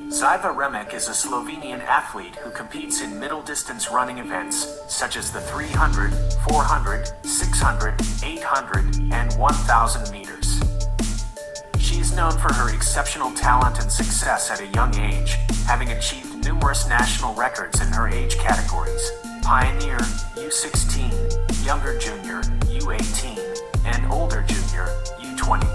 Živa Remic is a Slovenian athlete who competes in middle-distance running events, such as the 300, 400, 600, 800, and 1,000 meters. She is known for her exceptional talent and success at a young age, having achieved numerous national records in her age categories: Pioneer, U16, Younger Junior, U18, and Older Junior, U20.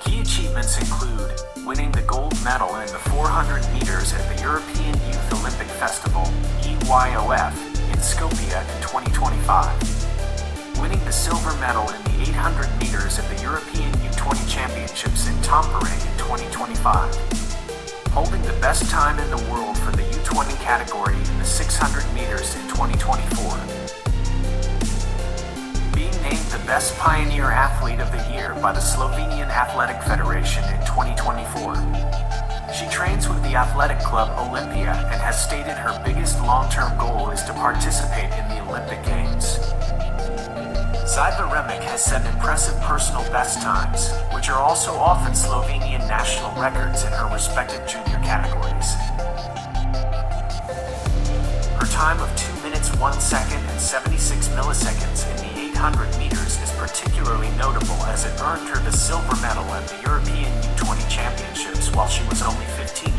Key achievements include winning the gold medal in the 400 meters at the European Youth Olympic Festival, EYOF, in Skopje in 2025. Winning the silver medal in the 800 meters at the European U20 Championships in Tampere in 2025. Holding the best time in the world for the U20 category in the 600 meters in 2024. Being named the Best Pioneer Athlete of the Year by the Slovenian Athletic Federation in 2024. She trains with the athletic club Olimpija and has stated her biggest long-term goal is to participate in the Olympic Games. Živa Remic has set impressive personal best times, which are also often Slovenian national records in her respective junior categories. Her time of 2 minutes 1 second and 76 milliseconds in the 800 meters is particularly notable as it earned her the silver medal at the European U20 Championships while she was only 15